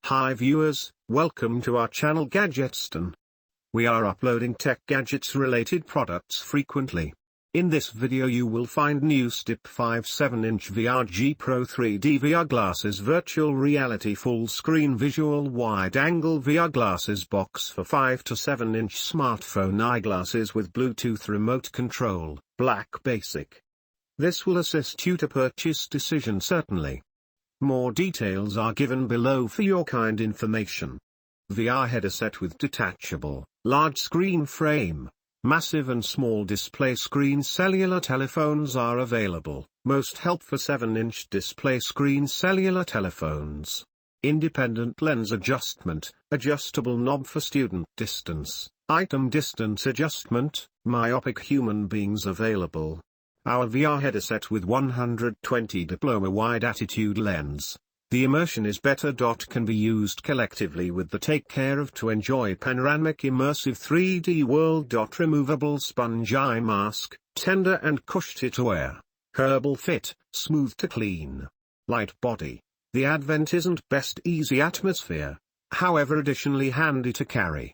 Hi viewers, welcome to our channel Gadgetston. We are uploading tech gadgets related products frequently. In this video you will find new STIP 5 7-inch VR G Pro 3D VR glasses, virtual reality full screen visual wide angle VR glasses box for 5 to 7-inch smartphone eyeglasses with Bluetooth remote control, black basic. This will assist you to purchase decision certainly. More details are given below for your kind information. VR headset with detachable, large screen frame, massive and small display screen cellular telephones are available, most help for 7-inch display screen cellular telephones. Independent lens adjustment, adjustable knob for student distance, item distance adjustment, myopic human beings available. Our VR headset with 120 diploma wide attitude lens. The immersion is better.Can be used collectively with the take care of to enjoy panoramic immersive 3D world.Removable sponge eye mask, tender and cushty to wear, herbal fit, smooth to clean. Light body. The Advent isn't best easy atmosphere, however additionally handy to carry.